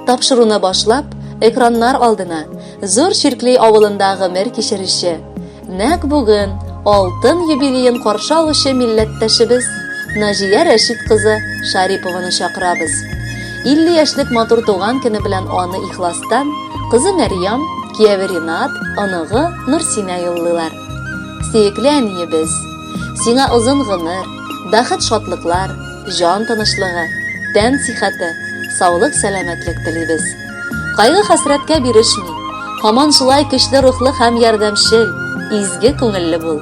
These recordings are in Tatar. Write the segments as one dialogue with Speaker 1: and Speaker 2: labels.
Speaker 1: тапшыруны башлап, экраннар алдына зур Ширкли авылында гомер кичерүче, нәкъ бүген алтын юбилейын каршы алучы милләттәшебез Наҗия Рәшит кызы Шарипованы чакырабыз. 50 яшьлек матур туган көне белән аны ихластан кызы Мәрьям, кияве Ринат, аныгы Нурсина юллыйлар. Сөекле әниебез, сиңа озын гомер, бәхет шатлыклар, жан тынычлыгы, тән сихәте, саулык сәламәтлек телибез. Кайгы хәсрәткә бирешми, һаман шулай көчле рухлы һәм ярдәмчел, изге күңелле бул.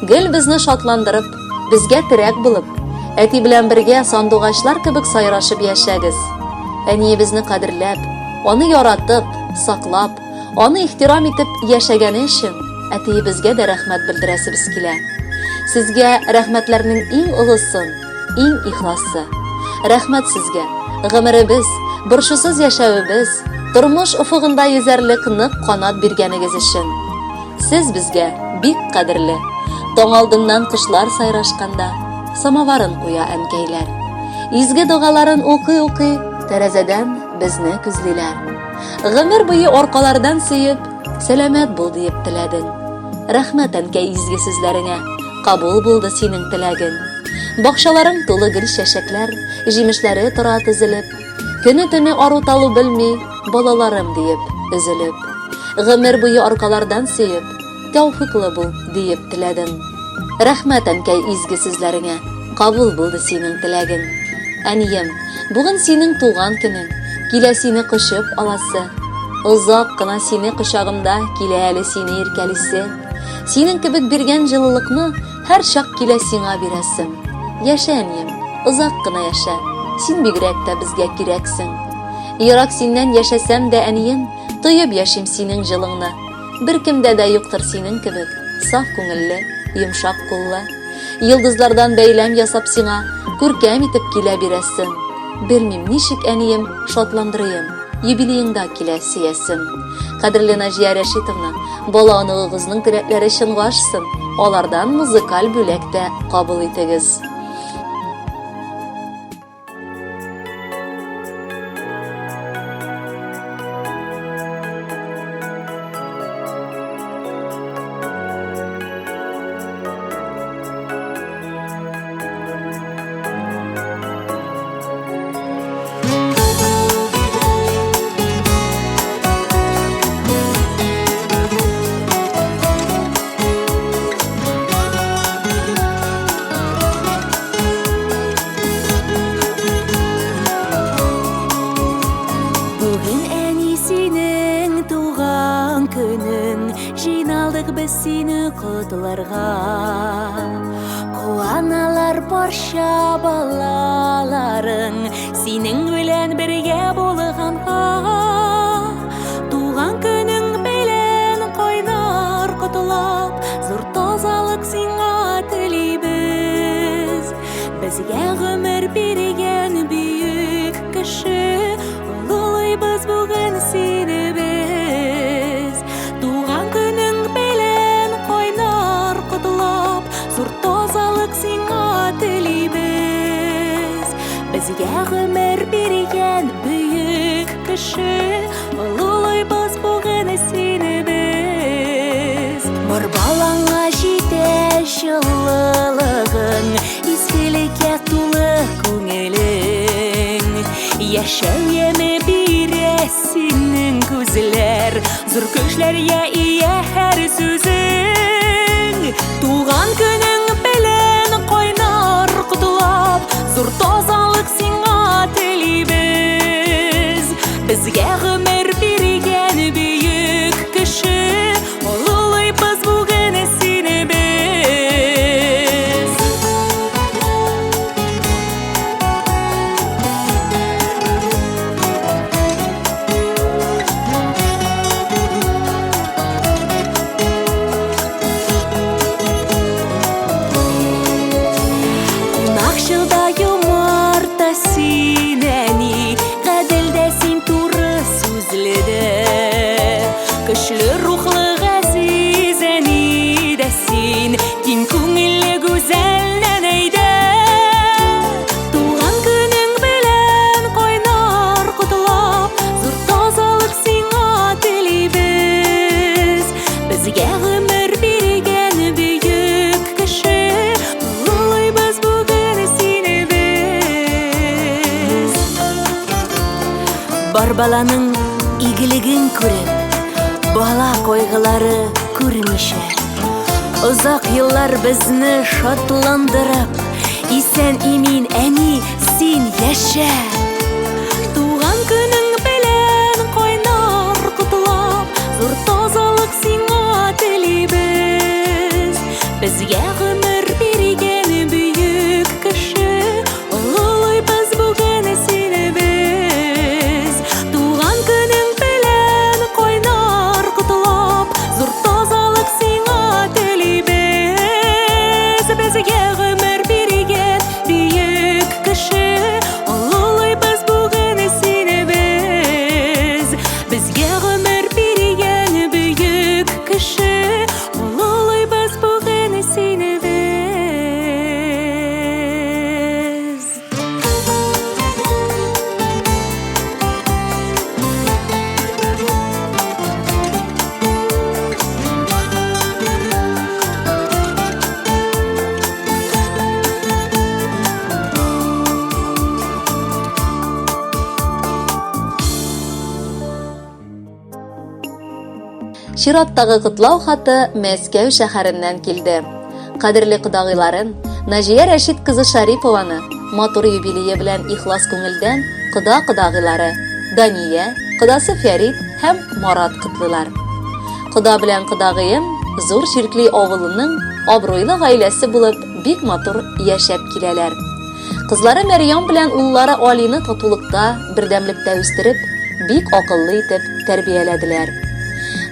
Speaker 1: Гел безне шатландырып, безгә терәк булып, әти белән бергә сандугачлар кебек сайрашып яшәгез. Әниебезне кадерләп, аны яратып, саклап, аны ихтирам итеп яшәгәне өчен әтиебезгә дә рәхмәт белдерәсебез килә. Сезгә рәхмәтләрнең иң олысын, иң ихласы. Рәхмәт сезгә. Гомеребез, борчусыз яшәвебез, тормыш уфыгында йөзәрлек нык канат биргәнегез өчен. Сез безгә бик кадерле. Таң алдыннан кошлар сайрашканда, самаварын куя әнкәйләр. Изге дугаларын укый-укый, тәрәзәдән безне күзлиләр. Гомер буе аркалардан сөеп, сәламәт бул дип теләдең. Рәхмәт әнкәй изге сүзләреңә, кабул булды синең теләгең. Бакчаларың тулы гөл чәчәкләр, җимешләре тора тезелеп, көне-төне ару-талу белми, балаларым диеп өзелеп. Гомер буе аркалардан сөеп, тәүфыклы бул диеп теләдең. Рәхмәт әнкәй изге сүзләреңә, кабул булды синең теләгең. Әнием, бүген синең туган көнең, килә сине кочып аласы. Озак кына сине кочагымда килә әле сине иркәлисе. Синең кебек биргән җылылыкны һәр чак килә сиңа бирәсем. Яшә, әнием, озак кына яшә, син бигрәк тә безгә кирәксең. Ерак синнән яшәсәм дә, әнием, тоеп яшим синең җылыңны. Бер кемдә дә юктыр синең кебек, саф күңелле, йомшак куллы. Йылдызлардан бәйләм ясап сиңа, күркәм итеп килә бирәсем. Белмим ничек, әнием, шатландырыйм, юбилейеңдә килә сөясем. Кадерле Наҗия Рәшитовна, бала аныгызның теләкләре чынга ашсын, алардан музыкаль бүләк тә кабул итегез.
Speaker 2: Сине котларга куаналар барча балаларың синең белән бергә булганга туган көнең белән кайнар котлап зур тазалык сиңа телибез безгә гомер биргән бөек кеше улылыйбыз бүген сине без туган көнең зур тазалык сиңа телибез безгә гомер биргән бөек кеше олылыйбыз бүген сине без бар балаңа җитә җылылыгың изгелеккә тулы күңелең яшәү яме бирә синең күзләр зур көчләргә ия һәр сүзең туган көнең белән кайнар котлап зур тазалык сиңа телибез безгә гомер биргән бөек кеше олылыйбыз бүген сине без Бар баланың игілігін көріп, бала қойғылары көрмеше. Ұзақ еллар бізні шатландырып, исән имин әни син яшә. Туған күнің белән қойнар құтлап, зур тазалық сиңа телибез. Безгә гомер биргән бөек кеше, олылыйбыз бүген сине без. Туган күнең белән кайнар котлап, зур тазалык сиңа телибез. Безгә гомер биргән бөек кеше, олылыйбыз бүген сине без. Безгә гомер биргән бөек кеше, олылыйбыз бүген сине без.
Speaker 1: Чираттагы котлау хаты Мәскәү шәһәреннән килде. Кадерле кодагыйларын, Наҗия Рәшит кызы Шарипованы матур юбилее белән ихлас күңелдән кода-кодагыйлары Дания, кодасы Фәрит һәм Марат котлыйлар. Кода белән кодагыем зур Ширкли авылының абруйлы гаиләсе булып бик матур яшәп киләләр. Кызлары Мәрьям белән уллары Алины татулыкта, бердәмлектә үстереп, бик акыллы итеп тәрбияләделәр.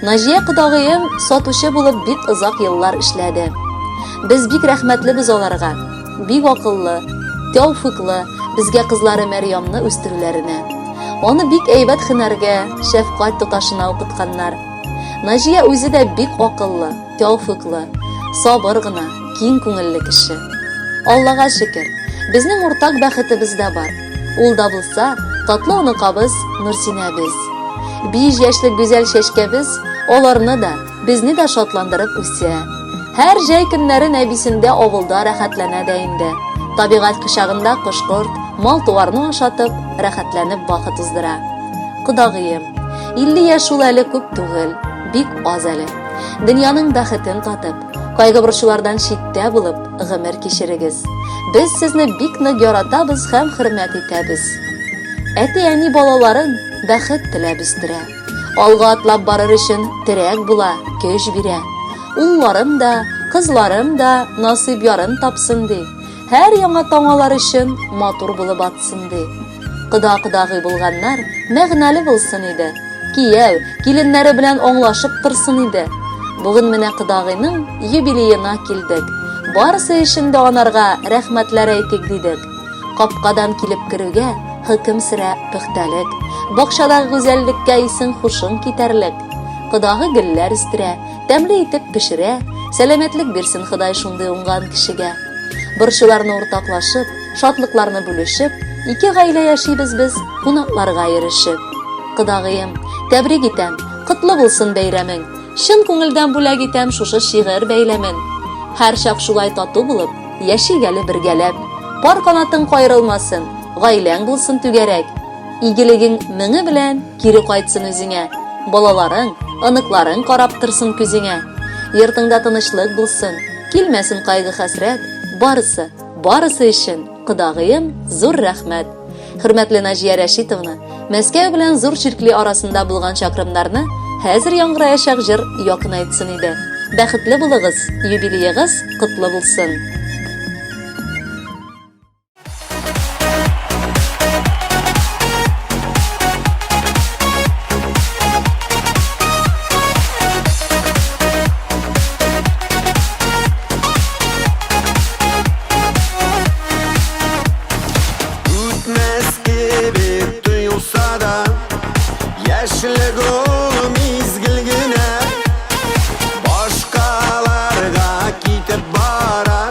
Speaker 1: Наҗия кодагыем сатучы булып бик озак еллар эшләде. Без бик рәхмәтлебез аларга. Бик акыллы, тәүфыклы безгә кызлары Мәрьямны үстерүләренә. Аны бик әйбәт һөнәргә, шәфкать тоташына укытканнар. Наҗия үзе дә бик акыллы, тәүфыклы, сабыр гына, киң күңелле кеше. Аллага шөкер, безнең уртак бәхетебез дә бар. Ул да булса, татлы оныкабыз Нурсинәбез. 5 яшьлек гүзәл чәчкәбез аларны да, безне дә шатландырып үсә. Һәр җәй көннәрен әбисендә авылда рәхәтләнә дә инде. Табигать кочагында кош-корт, мал-туарны ашатып, рәхәтләнеп бахыт уздыра. Кодагыем, 50 яшь ул әле күп түгел, бик аз әле. Дөньяның бәхетен татып, кайгы-борчулардан читтә булып, гомер кичерегез. Без сезне бик нык яратабыз һәм хөрмәт итәбез. Әти-әни балаларын бәхет теләп үстерә. Алга атлап барыр өчен терәк була, көч бирә. Улларым да, кызларым да насыйп ярын тапсын ди. Һәр яңа таңалар өчен матур булып атсын ди. Кода-кодагый булганнар мәгънәле булсын иде. Кияү, киленнәре белән аңлашып торсын иде. Бүген менә кодагыйның юбилеена килдек. Барысы өчен дә анарга рәхмәтләр әйтик дидек. Капкадан килеп керүгә хөкем сирә пөхтәлек. Бакчадагы гүзәллеккә исең хушың китәрлек. Кодагы гөлләр үстерә, тәмле итеп пешерә. Сәламәтлек бирсен Ходай шундый уңган кешегә. Борчуларны уртаклашып, шатлыкларны бүлешеп, ике гаилә яшибез без кунакларга ирешеп. Кодагыем, тәбрик итәм, котлы булсын бәйрәмең. Чын күңелдән бүләк итәм шушы шигырь бәйләмен. Һәр чак шулай тату булып, яшигәле бергәләп. Пар канатың кайрылмасын, гаиләң булсын түгәрәк. Игелегең меңе белән кире кайтсын үзеңә. Балаларың, аныкларың карап торсын күзеңә. Йортыңда тынычлык булсын, килмәсен кайгы-хәсрәт. Барысы өчен кодагыем зур рәхмәт. Хөрмәтле Наҗия Рәшитовна, Мәскәү белән зур Ширкли арасында булган чакрымнарны хәзер яңгыраячак җыр якынайтсын иде. Бәхетле булыгыз, юбилеегыз котлы булсын.
Speaker 3: Яшьлек ул мизгел генә, башкаларга китеп бара.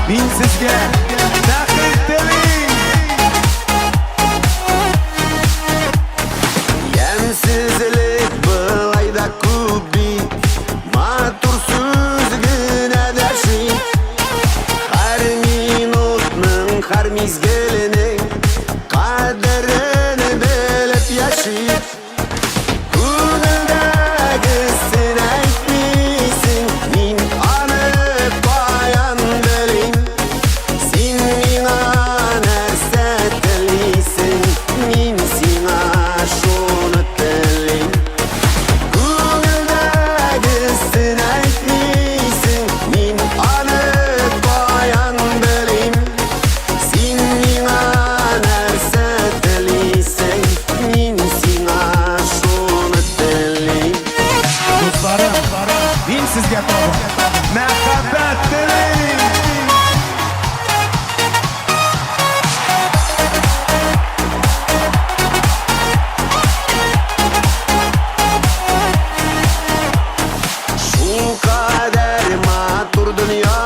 Speaker 3: Min sizga taqdir tiling. Yemsizlik bulayda kubik, matur so'zgina dashik. Har minutning, har mezgilining qadrini bilib yashik. Ko'ngildagisin aytmaysin, men aniq bayon biling. Sen menga narsa tilaysan, men senga shuni tilayman. Ko'ngildagisin aytmaysin, men aniq bayon biling. Sen menga narsa tilaysan, men senga shuni tilayman. Do'stlarim, men sizga muhabbat tilayman. Shu qadar matur dunyo